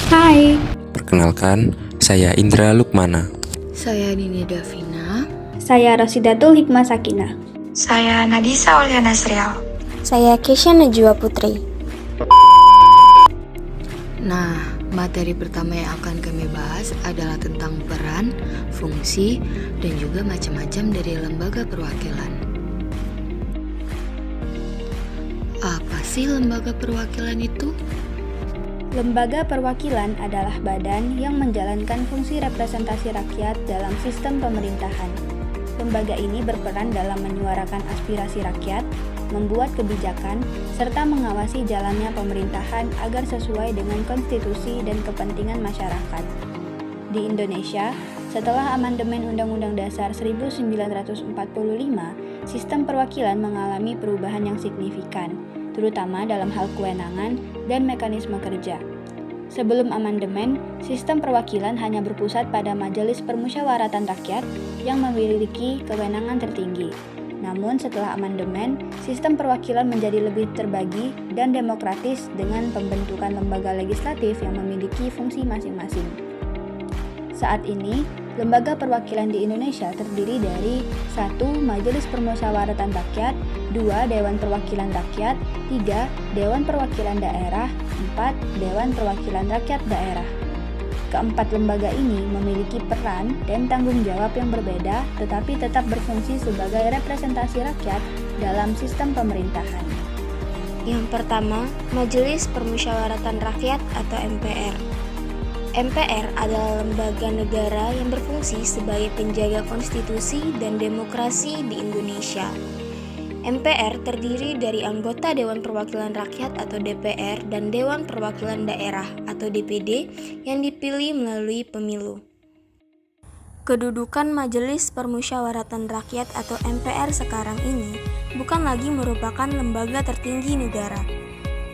Hai, Perkenalkan, saya Indra Lukmana. Saya Nini Davina. saya Rosidatul Hikmah Sakinah. Saya Nadisa Oliana Srial. Saya Kesha Najwa Putri. Nah, materi pertama yang akan kami bahas adalah tentang peran, fungsi, dan juga macam-macam dari lembaga perwakilan. Apa sih lembaga perwakilan itu? Lembaga perwakilan adalah badan yang menjalankan fungsi representasi rakyat dalam sistem pemerintahan. Lembaga ini berperan dalam menyuarakan aspirasi rakyat, membuat kebijakan, serta mengawasi jalannya pemerintahan agar sesuai dengan konstitusi dan kepentingan masyarakat. Di Indonesia, setelah amandemen Undang-Undang Dasar 1945, sistem perwakilan mengalami perubahan yang signifikan, terutama dalam hal kewenangan dan mekanisme kerja. Sebelum amandemen, sistem perwakilan hanya berpusat pada Majelis Permusyawaratan Rakyat yang memiliki kewenangan tertinggi. Namun setelah amandemen, sistem perwakilan menjadi lebih terbagi dan demokratis dengan pembentukan lembaga legislatif yang memiliki fungsi masing-masing. Saat ini, lembaga perwakilan di Indonesia terdiri dari 1. Majelis Permusyawaratan Rakyat, 2. Dewan Perwakilan Rakyat, 3. Dewan Perwakilan Daerah, 4. Dewan Perwakilan Rakyat Daerah. Keempat lembaga ini memiliki peran dan tanggung jawab yang berbeda tetapi tetap berfungsi sebagai representasi rakyat dalam sistem pemerintahan. Yang pertama, Majelis Permusyawaratan Rakyat atau MPR. MPR adalah lembaga negara yang berfungsi sebagai penjaga konstitusi dan demokrasi di Indonesia. MPR terdiri dari anggota Dewan Perwakilan Rakyat atau DPR dan Dewan Perwakilan Daerah atau DPD yang dipilih melalui pemilu. Kedudukan Majelis Permusyawaratan Rakyat atau MPR sekarang ini bukan lagi merupakan lembaga tertinggi negara.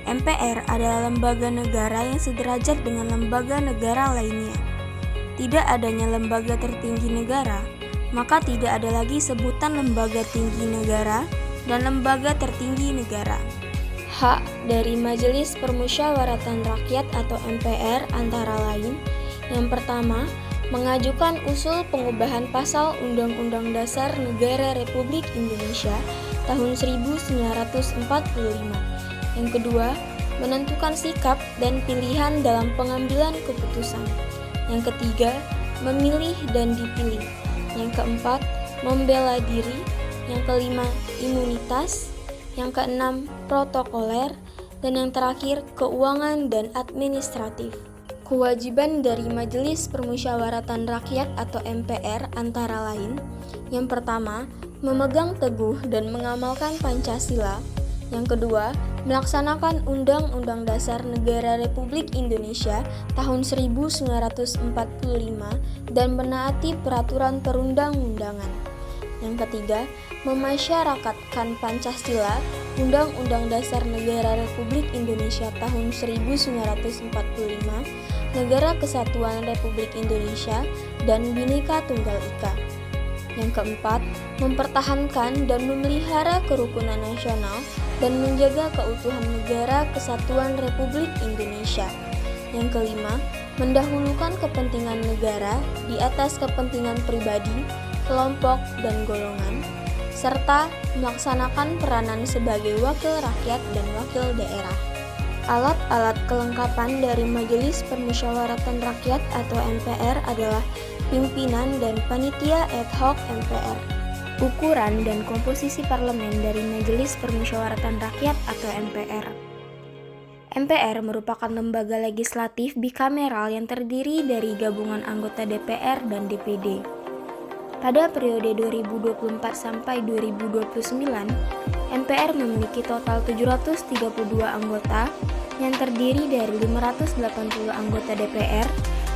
MPR adalah lembaga negara yang sederajat dengan lembaga negara lainnya. Tidak adanya lembaga tertinggi negara, maka tidak ada lagi sebutan lembaga tinggi negara dan lembaga tertinggi negara. Hak dari Majelis Permusyawaratan Rakyat atau MPR antara lain: yang pertama, mengajukan usul pengubahan pasal Undang-Undang Dasar Negara Republik Indonesia tahun 1945. Yang kedua, menentukan sikap dan pilihan dalam pengambilan keputusan. Yang ketiga, memilih dan dipilih. Yang keempat, membela diri. Yang kelima, imunitas. Yang keenam, protokoler. Dan yang terakhir, keuangan dan administratif. Kewajiban dari Majelis Permusyawaratan Rakyat atau MPR antara lain: yang pertama, memegang teguh dan mengamalkan Pancasila. Yang kedua, melaksanakan Undang-Undang Dasar Negara Republik Indonesia tahun 1945 dan menaati peraturan perundang-undangan. Yang ketiga, memasyarakatkan Pancasila, Undang-Undang Dasar Negara Republik Indonesia tahun 1945, Negara Kesatuan Republik Indonesia, dan Bhinneka Tunggal Ika. Yang keempat, mempertahankan dan memelihara kerukunan nasional dan menjaga keutuhan Negara Kesatuan Republik Indonesia. Yang kelima, mendahulukan kepentingan negara di atas kepentingan pribadi, kelompok, dan golongan, serta melaksanakan peranan sebagai wakil rakyat dan wakil daerah. Alat-alat kelengkapan dari Majelis Permusyawaratan Rakyat atau MPR adalah pimpinan dan panitia ad hoc MPR. Ukuran dan komposisi parlemen dari Majelis Permusyawaratan Rakyat atau MPR. MPR merupakan lembaga legislatif bikameral yang terdiri dari gabungan anggota DPR dan DPD. Pada periode 2024 sampai 2029, MPR memiliki total 732 anggota yang terdiri dari 580 anggota DPR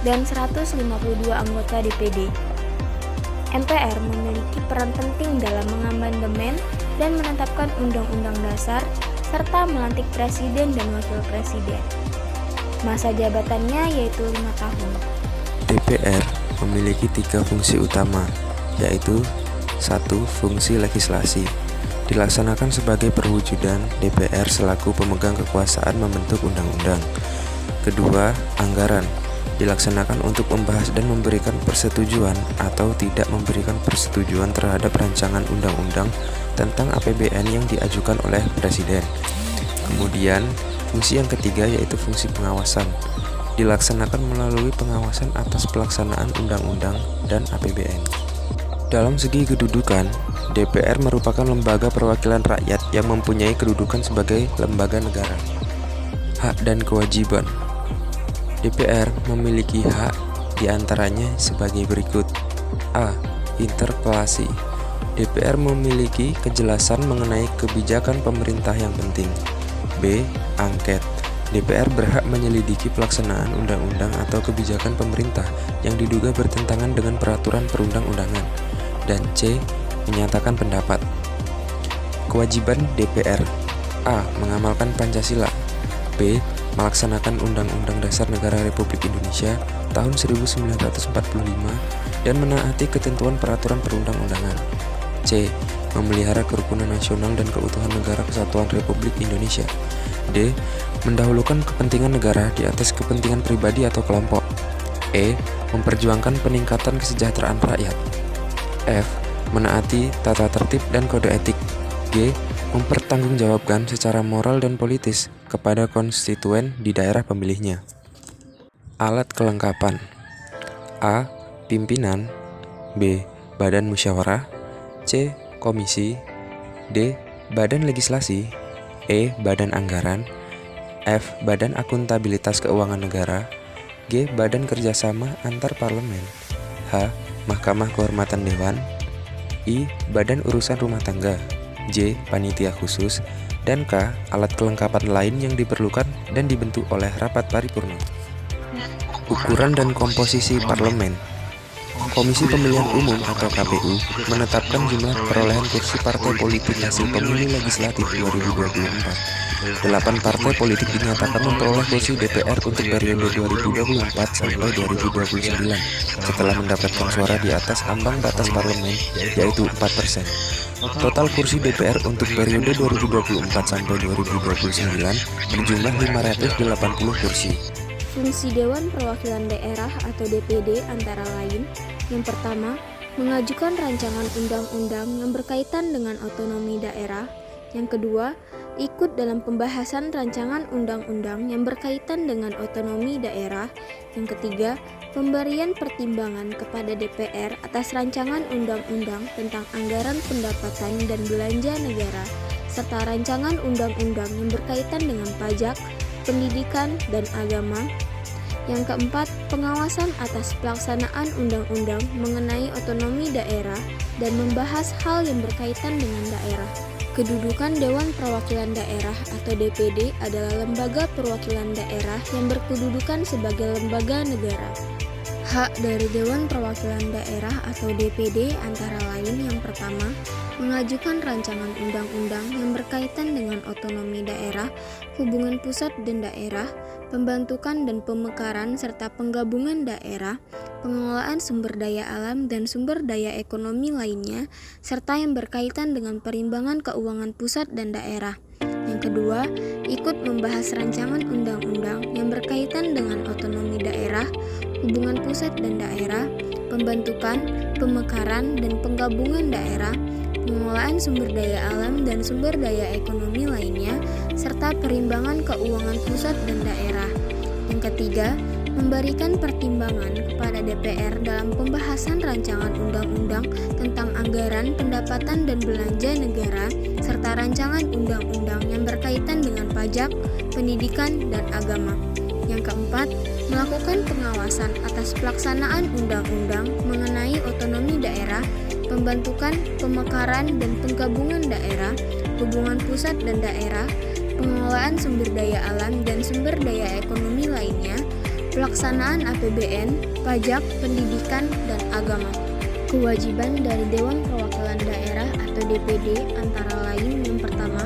dan 152 anggota DPD. MPR memiliki peran penting dalam mengamandemen dan menetapkan undang-undang dasar serta melantik presiden dan wakil presiden. Masa jabatannya yaitu 5 tahun. DPR memiliki 3 fungsi utama, yaitu 1. Fungsi legislasi, dilaksanakan sebagai perwujudan DPR selaku pemegang kekuasaan membentuk undang-undang. Kedua, anggaran dilaksanakan untuk membahas dan memberikan persetujuan atau tidak memberikan persetujuan terhadap rancangan undang-undang tentang APBN yang diajukan oleh Presiden. Kemudian, fungsi yang ketiga yaitu fungsi pengawasan dilaksanakan melalui pengawasan atas pelaksanaan undang-undang dan APBN. Dalam segi kedudukan, DPR merupakan lembaga perwakilan rakyat yang mempunyai kedudukan sebagai lembaga negara. Hak dan kewajiban. DPR memiliki hak diantaranya sebagai berikut. A. Interpelasi. DPR memiliki kejelasan mengenai kebijakan pemerintah yang penting. B. Angket. DPR berhak menyelidiki pelaksanaan undang-undang atau kebijakan pemerintah yang diduga bertentangan dengan peraturan perundang-undangan. Dan C. Menyatakan pendapat. Kewajiban DPR. A. Mengamalkan Pancasila. B. Melaksanakan Undang-Undang Dasar Negara Republik Indonesia tahun 1945 dan menaati ketentuan peraturan perundang-undangan. C. Memelihara kerukunan nasional dan keutuhan negara kesatuan Republik Indonesia. D. Mendahulukan kepentingan negara di atas kepentingan pribadi atau kelompok. E. Memperjuangkan peningkatan kesejahteraan rakyat. F. Menaati tata tertib dan kode etik. G. Mempertanggungjawabkan secara moral dan politis kepada konstituen di daerah pemilihnya. Alat kelengkapan. A. Pimpinan. B. Badan musyawarah. C. Komisi. D. Badan legislasi. E. Badan anggaran. F. Badan akuntabilitas keuangan negara. G. Badan kerjasama antar parlemen. H. Mahkamah kehormatan dewan. I. Badan urusan rumah tangga. J. Panitia khusus. Dan K. Alat kelengkapan lain yang diperlukan dan dibentuk oleh rapat paripurna. Ukuran dan komposisi parlemen. Komisi Pemilihan Umum atau KPU menetapkan jumlah perolehan kursi partai politik hasil pemilu legislatif 2024. 8 partai politik dinyatakan memperoleh kursi DPR untuk periode 2024 sampai 2029 setelah mendapatkan suara di atas ambang batas parlemen yaitu 4%. Total kursi DPR untuk periode 2024 sampai 2029 berjumlah 580 kursi. Fungsi Dewan Perwakilan Daerah atau DPD antara lain, yang pertama, mengajukan rancangan undang-undang yang berkaitan dengan otonomi daerah. Yang kedua, ikut dalam pembahasan rancangan undang-undang yang berkaitan dengan otonomi daerah. Yang ketiga, pemberian pertimbangan kepada DPR atas rancangan undang-undang tentang anggaran pendapatan dan belanja negara, serta rancangan undang-undang yang berkaitan dengan pajak, pendidikan, dan agama. Yang keempat, pengawasan atas pelaksanaan undang-undang mengenai otonomi daerah dan membahas hal yang berkaitan dengan daerah. Kedudukan Dewan Perwakilan Daerah atau DPD adalah lembaga perwakilan daerah yang berkedudukan sebagai lembaga negara. Hak dari Dewan Perwakilan Daerah atau DPD antara lain yang pertama, mengajukan rancangan undang-undang yang berkaitan dengan otonomi daerah, hubungan pusat dan daerah, pembentukan dan pemekaran serta penggabungan daerah, pengelolaan sumber daya alam dan sumber daya ekonomi lainnya, serta yang berkaitan dengan perimbangan keuangan pusat dan daerah. Yang kedua, ikut membahas rancangan undang-undang yang berkaitan dengan otonomi daerah, hubungan pusat dan daerah, pembentukan, pemekaran dan penggabungan daerah, pengelolaan sumber daya alam dan sumber daya ekonomi lainnya, serta perimbangan keuangan pusat dan daerah. Yang ketiga, memberikan pertimbangan kepada DPR dalam pembahasan rancangan undang-undang tentang anggaran, pendapatan, dan belanja negara, serta rancangan undang-undang yang berkaitan dengan pajak, pendidikan, dan agama. Yang keempat, melakukan pengawasan atas pelaksanaan undang-undang mengenai otonomi daerah, pembentukan, pemekaran, dan penggabungan daerah, hubungan pusat dan daerah, pengelolaan sumber daya alam dan sumber daya ekonomi lainnya, pelaksanaan APBN, pajak, pendidikan, dan agama. Kewajiban dari Dewan Perwakilan Daerah atau DPD antara lain yang pertama,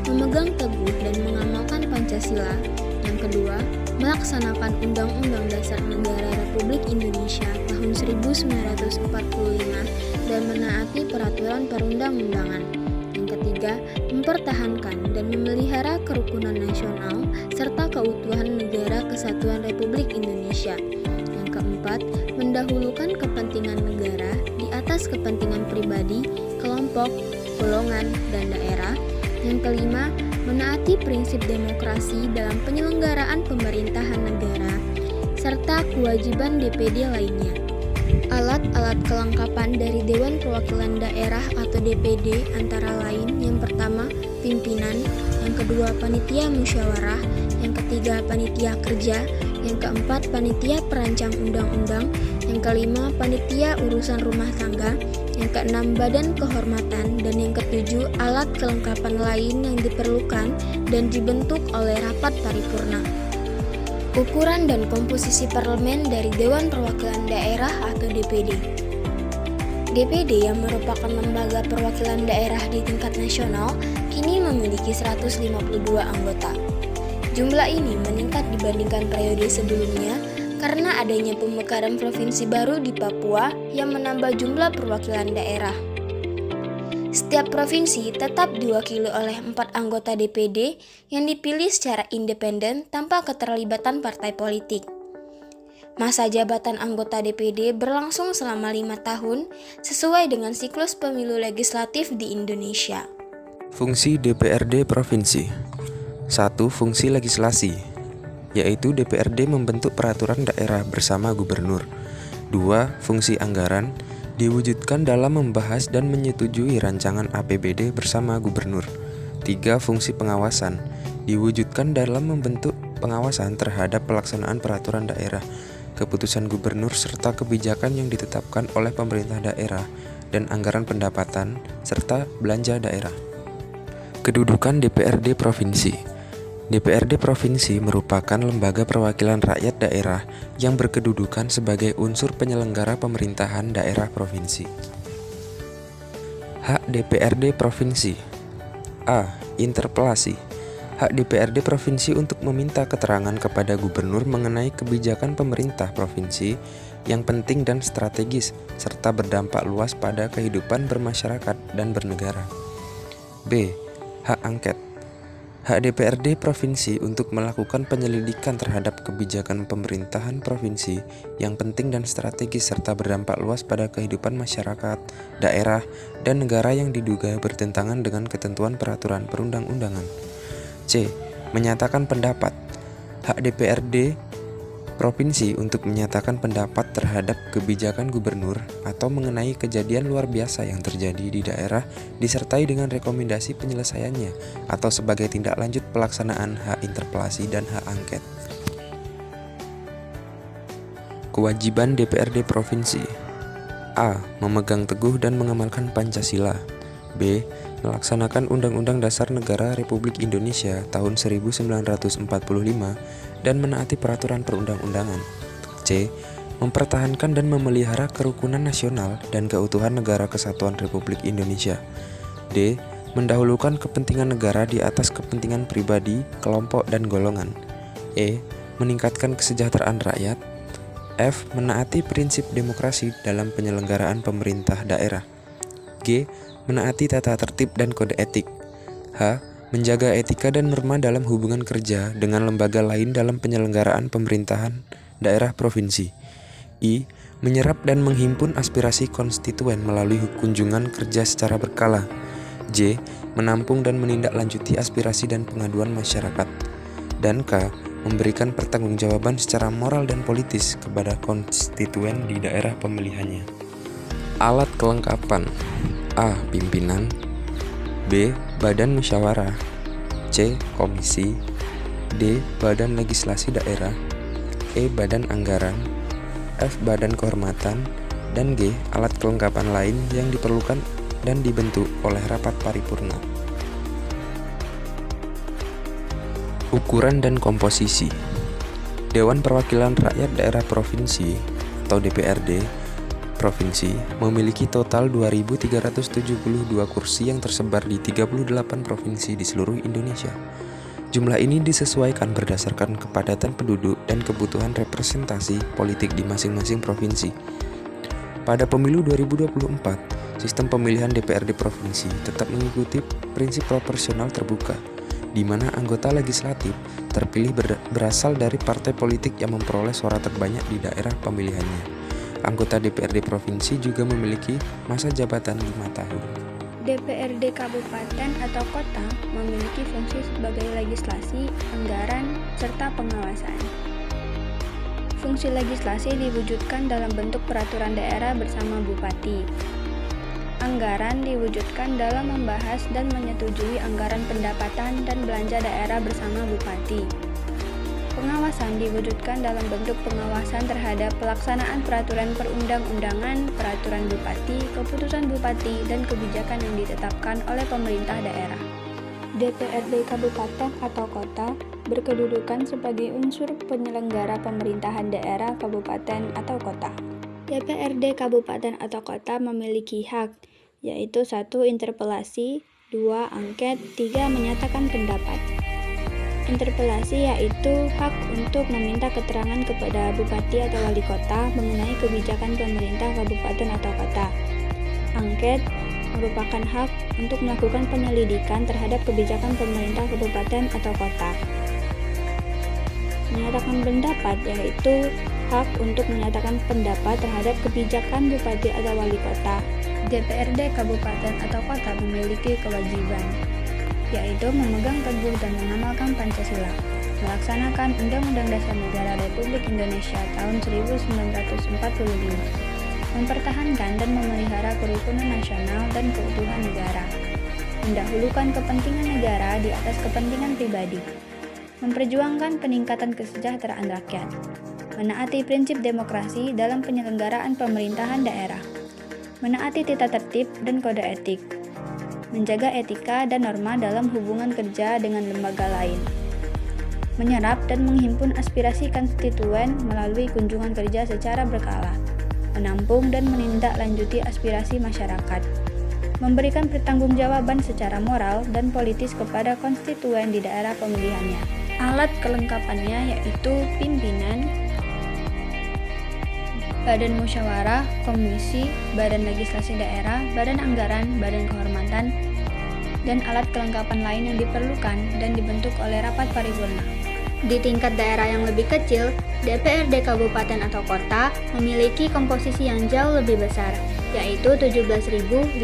memegang teguh dan mengamalkan Pancasila. Yang kedua, melaksanakan Undang-Undang Dasar Negara Republik Indonesia tahun 1945 dan menaati peraturan perundang-undangan. Yang ketiga, ketiga, mempertahankan dan memelihara kerukunan nasional serta keutuhan Negara Kesatuan Republik Indonesia. Yang keempat, mendahulukan kepentingan negara di atas kepentingan pribadi, kelompok, golongan, dan daerah. Yang kelima, menaati prinsip demokrasi dalam penyelenggaraan pemerintahan negara, serta kewajiban DPD lainnya. Alat-alat kelengkapan dari Dewan Perwakilan Daerah atau DPD antara lain: yang pertama, pimpinan, yang kedua, panitia musyawarah, yang ketiga, panitia kerja, yang keempat, panitia perancang undang-undang, yang kelima, panitia urusan rumah tangga, yang keenam, badan kehormatan, dan yang ketujuh, alat kelengkapan lain yang diperlukan dan dibentuk oleh rapat paripurna. Ukuran dan komposisi parlemen dari Dewan Perwakilan Daerah atau DPD. DPD yang merupakan lembaga perwakilan daerah di tingkat nasional kini memiliki 152 anggota. Jumlah ini meningkat dibandingkan periode sebelumnya karena adanya pemekaran provinsi baru di Papua yang menambah jumlah perwakilan daerah. Setiap provinsi tetap diwakili oleh 4 anggota DPD yang dipilih secara independen tanpa keterlibatan partai politik. Masa jabatan anggota DPD berlangsung selama 5 tahun sesuai dengan siklus pemilu legislatif di Indonesia. Fungsi DPRD Provinsi. 1. Fungsi legislasi, yaitu DPRD membentuk peraturan daerah bersama gubernur. 2. Fungsi anggaran, diwujudkan dalam membahas dan menyetujui rancangan APBD bersama gubernur. 3. Fungsi pengawasan, diwujudkan dalam membentuk pengawasan terhadap pelaksanaan peraturan daerah, keputusan gubernur serta kebijakan yang ditetapkan oleh pemerintah daerah dan anggaran pendapatan serta belanja daerah. Kedudukan DPRD Provinsi. DPRD Provinsi merupakan lembaga perwakilan rakyat daerah yang berkedudukan sebagai unsur penyelenggara pemerintahan daerah provinsi. Hak DPRD Provinsi. A. Interpelasi. Hak DPRD Provinsi untuk meminta keterangan kepada gubernur mengenai kebijakan pemerintah provinsi yang penting dan strategis serta berdampak luas pada kehidupan bermasyarakat dan bernegara. B. Hak angket. Hak DPRD Provinsi untuk melakukan penyelidikan terhadap kebijakan pemerintahan provinsi yang penting dan strategis serta berdampak luas pada kehidupan masyarakat, daerah, dan negara yang diduga bertentangan dengan ketentuan peraturan perundang-undangan. C. Menyatakan pendapat. Hak DPRD Provinsi untuk menyatakan pendapat terhadap kebijakan gubernur atau mengenai kejadian luar biasa yang terjadi di daerah disertai dengan rekomendasi penyelesaiannya atau sebagai tindak lanjut pelaksanaan hak interpelasi dan hak angket. Kewajiban DPRD Provinsi. A. Memegang teguh dan mengamalkan Pancasila. B. Melaksanakan Undang-Undang Dasar Negara Republik Indonesia tahun 1945 dan menaati peraturan perundang-undangan. C. Mempertahankan dan memelihara kerukunan nasional dan keutuhan Negara Kesatuan Republik Indonesia. D. Mendahulukan kepentingan negara di atas kepentingan pribadi, kelompok, dan golongan. E. Meningkatkan kesejahteraan rakyat. F. Menaati prinsip demokrasi dalam penyelenggaraan pemerintah daerah. G. Menaati tata tertib dan kode etik. H. Menjaga etika dan norma dalam hubungan kerja dengan lembaga lain dalam penyelenggaraan pemerintahan daerah provinsi. I. Menyerap dan menghimpun aspirasi konstituen melalui kunjungan kerja secara berkala. J. Menampung dan menindaklanjuti aspirasi dan pengaduan masyarakat. Dan K. Memberikan pertanggungjawaban secara moral dan politis kepada konstituen di daerah pemilihannya. Alat kelengkapan. A. Pimpinan. B. Badan musyawarah. C. Komisi. D. Badan legislasi daerah. E. Badan anggaran. F. Badan kehormatan. Dan G. Alat kelengkapan lain yang diperlukan dan dibentuk oleh rapat paripurna. Ukuran dan komposisi. Dewan Perwakilan Rakyat Daerah Provinsi atau DPRD Provinsi memiliki total 2.372 kursi yang tersebar di 38 provinsi di seluruh Indonesia. Jumlah ini disesuaikan berdasarkan kepadatan penduduk dan kebutuhan representasi politik di masing-masing provinsi. Pada pemilu 2024, sistem pemilihan DPRD provinsi tetap mengikuti prinsip proporsional terbuka, di mana anggota legislatif terpilih berasal dari partai politik yang memperoleh suara terbanyak di daerah pemilihannya. Anggota DPRD provinsi juga memiliki masa jabatan 5 tahun. DPRD kabupaten atau kota memiliki fungsi sebagai legislasi, anggaran, serta pengawasan. Fungsi legislasi diwujudkan dalam bentuk peraturan daerah bersama bupati. Anggaran diwujudkan dalam membahas dan menyetujui anggaran pendapatan dan belanja daerah bersama bupati. Pengawasan diwujudkan dalam bentuk pengawasan terhadap pelaksanaan peraturan perundang-undangan, peraturan bupati, keputusan bupati, dan kebijakan yang ditetapkan oleh pemerintah daerah. DPRD kabupaten atau kota berkedudukan sebagai unsur penyelenggara pemerintahan daerah kabupaten atau kota. DPRD kabupaten atau kota memiliki hak, yaitu 1. Interpelasi, 2. Angket, 3. Menyatakan pendapat. Interpelasi yaitu hak untuk meminta keterangan kepada bupati atau wali kota mengenai kebijakan pemerintah kabupaten atau kota. Angket merupakan hak untuk melakukan penyelidikan terhadap kebijakan pemerintah kabupaten atau kota. Menyatakan pendapat yaitu hak untuk menyatakan pendapat terhadap kebijakan bupati atau wali kota. DPRD kabupaten atau kota memiliki kewajiban, yaitu memegang teguh dan mengamalkan Pancasila, melaksanakan Undang-Undang Dasar Negara Republik Indonesia tahun 1945, mempertahankan dan memelihara kerukunan nasional dan keutuhan negara, mendahulukan kepentingan negara di atas kepentingan pribadi, memperjuangkan peningkatan kesejahteraan rakyat, menaati prinsip demokrasi dalam penyelenggaraan pemerintahan daerah, menaati tata tertib dan kode etik, menjaga etika dan norma dalam hubungan kerja dengan lembaga lain, menyerap dan menghimpun aspirasi konstituen melalui kunjungan kerja secara berkala, menampung dan menindaklanjuti aspirasi masyarakat, memberikan pertanggungjawaban secara moral dan politis kepada konstituen di daerah pemilihannya. Alat kelengkapannya yaitu pimpinan, badan musyawarah, komisi, badan legislasi daerah, badan anggaran, badan kehormatan, dan alat kelengkapan lain yang diperlukan dan dibentuk oleh rapat paripurna. Di tingkat daerah yang lebih kecil, DPRD kabupaten atau kota memiliki komposisi yang jauh lebih besar, yaitu 17.510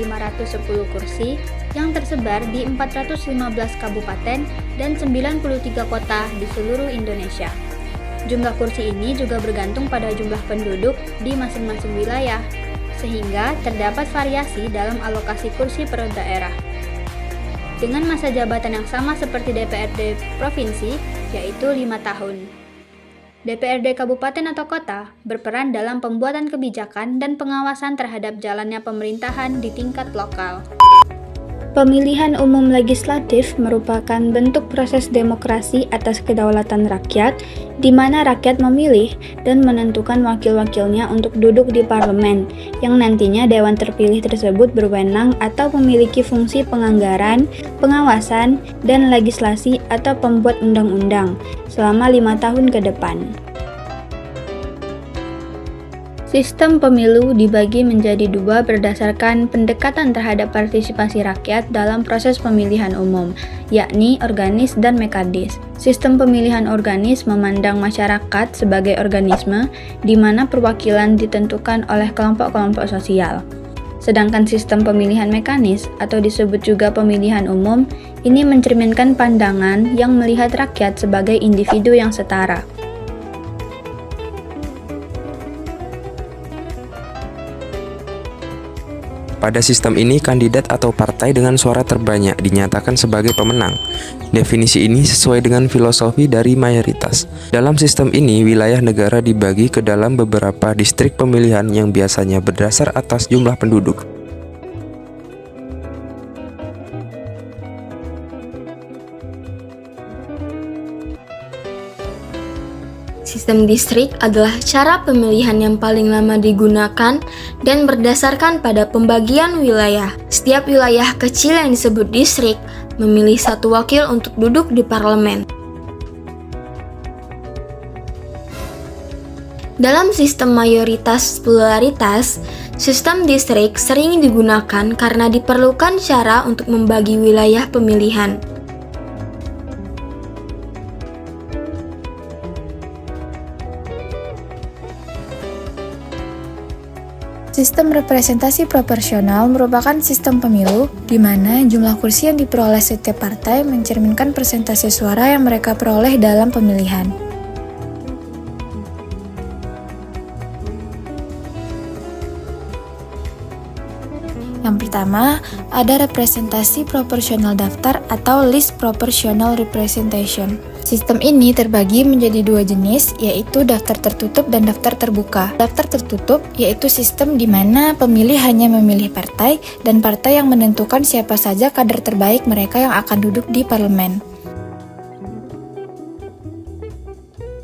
kursi yang tersebar di 415 kabupaten dan 93 kota di seluruh Indonesia. Jumlah kursi ini juga bergantung pada jumlah penduduk di masing-masing wilayah, sehingga terdapat variasi dalam alokasi kursi per daerah. Dengan masa jabatan yang sama seperti DPRD provinsi, yaitu 5 tahun. DPRD kabupaten atau kota berperan dalam pembuatan kebijakan dan pengawasan terhadap jalannya pemerintahan di tingkat lokal. Pemilihan umum legislatif merupakan bentuk proses demokrasi atas kedaulatan rakyat, di mana rakyat memilih dan menentukan wakil-wakilnya untuk duduk di parlemen, yang nantinya dewan terpilih tersebut berwenang atau memiliki fungsi penganggaran, pengawasan, dan legislasi atau pembuat undang-undang selama 5 tahun ke depan. Sistem pemilu dibagi menjadi 2 berdasarkan pendekatan terhadap partisipasi rakyat dalam proses pemilihan umum, yakni organis dan mekanis. Sistem pemilihan organis memandang masyarakat sebagai organisme di mana perwakilan ditentukan oleh kelompok-kelompok sosial. Sedangkan sistem pemilihan mekanis atau disebut juga pemilihan umum ini mencerminkan pandangan yang melihat rakyat sebagai individu yang setara. Pada sistem ini, kandidat atau partai dengan suara terbanyak dinyatakan sebagai pemenang. Definisi ini sesuai dengan filosofi dari mayoritas. Dalam sistem ini, wilayah negara dibagi ke dalam beberapa distrik pemilihan yang biasanya berdasar atas jumlah penduduk. Sistem distrik adalah cara pemilihan yang paling lama digunakan dan berdasarkan pada pembagian wilayah. Setiap wilayah kecil yang disebut distrik memilih 1 wakil untuk duduk di parlemen. Dalam sistem mayoritas pluralitas, Sistem distrik sering digunakan karena diperlukan cara untuk membagi wilayah pemilihan. Sistem representasi proporsional merupakan sistem pemilu di mana jumlah kursi yang diperoleh setiap partai mencerminkan persentase suara yang mereka peroleh dalam pemilihan. Yang pertama, ada representasi proporsional daftar atau list proportional representation. Sistem ini terbagi menjadi dua jenis, yaitu daftar tertutup dan daftar terbuka. Daftar tertutup yaitu sistem di mana pemilih hanya memilih partai dan partai yang menentukan siapa saja kader terbaik mereka yang akan duduk di parlemen.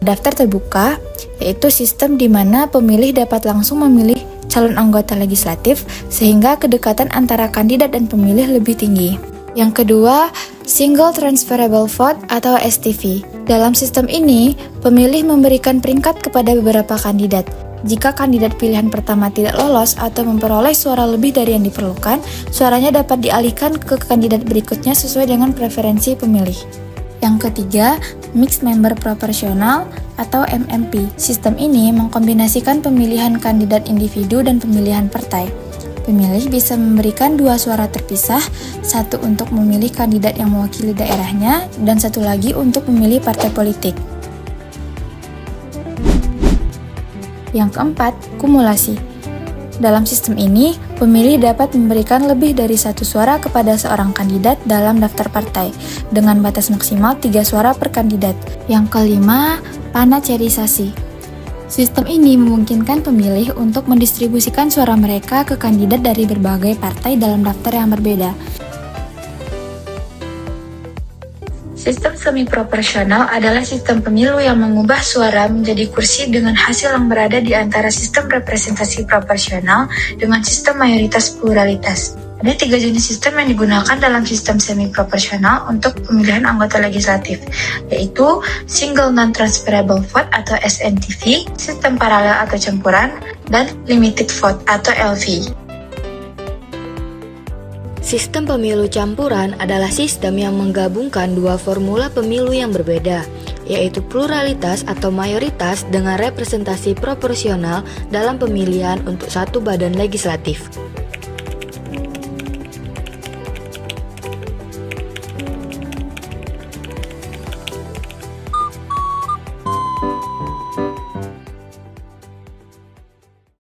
Daftar terbuka yaitu sistem di mana pemilih dapat langsung memilih calon anggota legislatif sehingga kedekatan antara kandidat dan pemilih lebih tinggi. Yang kedua, Single Transferable Vote atau STV. Dalam sistem ini, pemilih memberikan peringkat kepada beberapa kandidat. Jika kandidat pilihan pertama tidak lolos atau memperoleh suara lebih dari yang diperlukan, suaranya dapat dialihkan ke kandidat berikutnya sesuai dengan preferensi pemilih. Yang ketiga, Mixed Member Proportional atau MMP. Sistem ini mengkombinasikan pemilihan kandidat individu dan pemilihan partai. Pemilih bisa memberikan dua suara terpisah, satu untuk memilih kandidat yang mewakili daerahnya, dan satu lagi untuk memilih partai politik. Yang keempat, kumulasi. Dalam sistem ini, pemilih dapat memberikan lebih dari satu suara kepada seorang kandidat dalam daftar partai, dengan batas maksimal 3 suara per kandidat. Yang kelima, panacerisasi. Sistem ini memungkinkan pemilih untuk mendistribusikan suara mereka ke kandidat dari berbagai partai dalam daftar yang berbeda. Sistem semi-proporsional adalah sistem pemilu yang mengubah suara menjadi kursi dengan hasil yang berada di antara sistem representasi proporsional dengan sistem mayoritas pluralitas. Ada 3 jenis sistem yang digunakan dalam sistem semi-proporsional untuk pemilihan anggota legislatif, yaitu Single Non-Transferable Vote atau SNTV, sistem paralel atau campuran, dan Limited Vote atau LV. Sistem pemilu campuran adalah sistem yang menggabungkan dua formula pemilu yang berbeda, yaitu pluralitas atau mayoritas dengan representasi proporsional dalam pemilihan untuk satu badan legislatif.